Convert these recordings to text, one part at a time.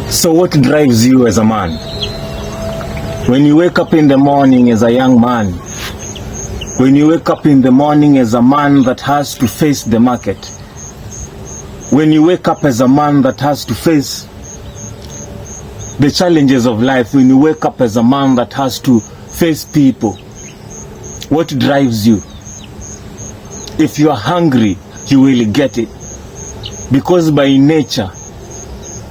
So what drives you as a man? When you wake up in the morning as a young man, when you wake up in the morning as a man that has to face the market, when you wake up as a man that has to face the challenges of life, when you wake up as a man that has to face people, what drives you? If you are hungry, you will get it. Because by nature,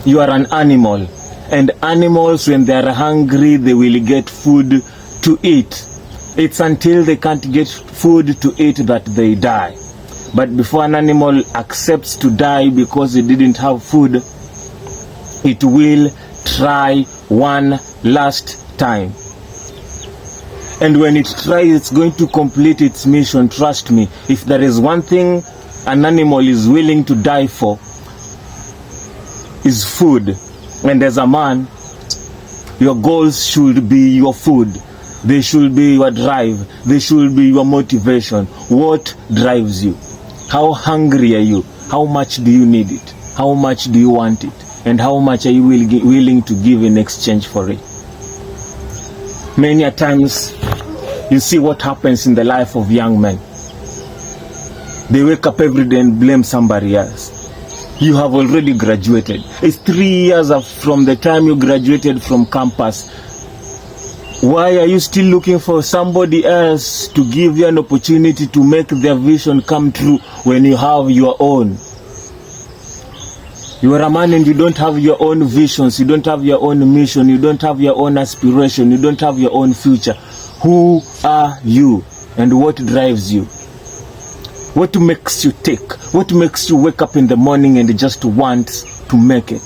you are an animal. And animals, when they are hungry, they will get food to eat. It's until they can't get food to eat that they die. But before an animal accepts to die because it didn't have food, it will try one last time. And when it tries, it's going to complete its mission. Trust me, if there is one thing an animal is willing to die for, is food. And as a man, your goals should be your food. They should be your drive. They should be your motivation. What drives you? How hungry are you? How much do you need it? How much do you want it? And how much are you willing to give in exchange for it? Many a times, you see what happens in the life of young men. They wake up every day and blame somebody else. You have already graduated. It's 3 years from the time you graduated from campus. Why are you still looking for somebody else to give you an opportunity to make their vision come true when you have your own? You are a man and you don't have your own visions, you don't have your own mission, you don't have your own aspiration, you don't have your own future. Who are you and what drives you? What makes you tick? What makes you wake up in the morning and just want to make it?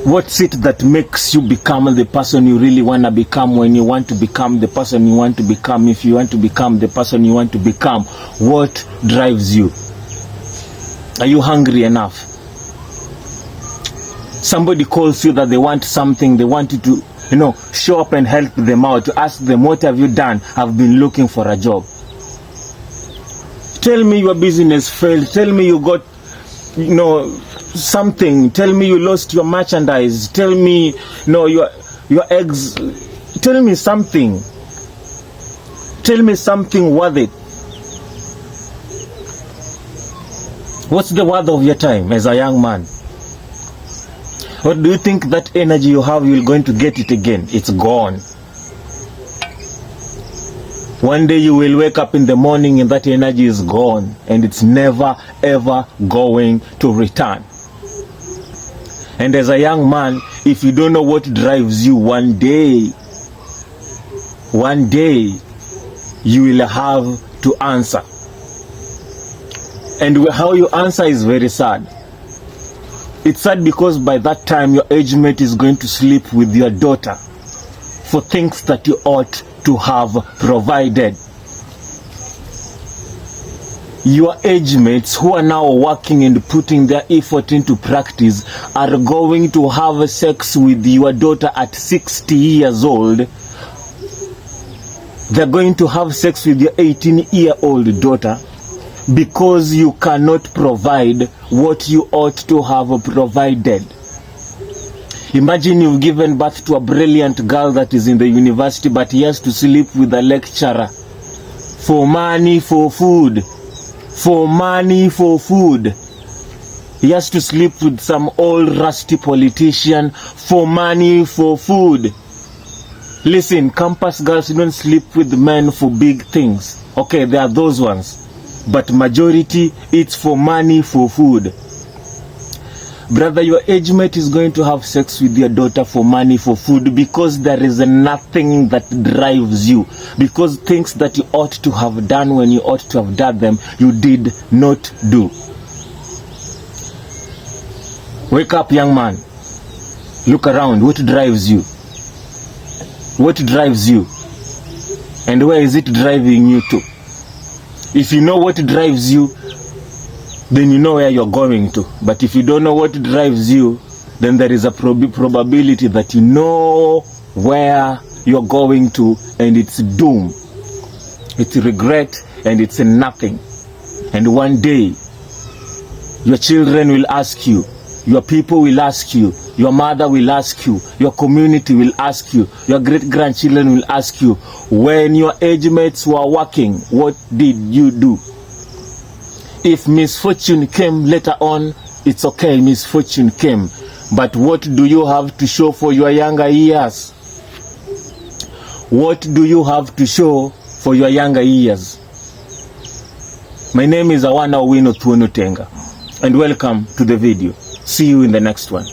What's it that makes you become the person you really want to become when you want to become the person you want to become? If you want to become the person you want to become, what drives you? Are you hungry enough? Somebody calls you that they want something, they want you to, show up and help them out, to ask them, what have you done? I've been looking for a job. Tell me your business failed. Tell me you got, something. Tell me you lost your merchandise. Tell me, your eggs. Tell me something. Tell me something worth it. What's the worth of your time as a young man? Or do you think that energy you have, you're going to get it again? It's gone. One day you will wake up in the morning and that energy is gone, and it's never ever going to return. And as a young man, if you don't know what drives you, one day you will have to answer. And how you answer is very sad. It's sad because by that time your age mate is going to sleep with your daughter for things that you ought to have provided. Your age mates who are now working and putting their effort into practice are going to have sex with your daughter at 60 years old. They're going to have sex with your 18-year-old daughter because you cannot provide what you ought to have provided. Imagine you've given birth to a brilliant girl that is in the university, but he has to sleep with a lecturer for money, for food. For money, for food. He has to sleep with some old rusty politician for money, for food. Listen, campus girls don't sleep with men for big things. Okay, there are those ones. But majority, it's for money, for food. Brother, your age mate is going to have sex with your daughter for money, for food, because there is nothing that drives you. Because things that you ought to have done when you ought to have done them, you did not do. Wake up, young man. Look around. What drives you? What drives you? And where is it driving you to? If you know what drives you, then you know where you're going to. But if you don't know what drives you, then there is a probability that you know where you're going to, and it's doom. It's regret, and it's nothing. And one day, your children will ask you, Your people will ask you, your mother will ask you, your community will ask you, your great-grandchildren will ask you, when your age mates were working, what did you do? If misfortune came later on, it's okay, misfortune came. But what do you have to show for your younger years? What do you have to show for your younger years? My name is Awana Owino Thuon Otenga, and welcome to the video. See you in the next one.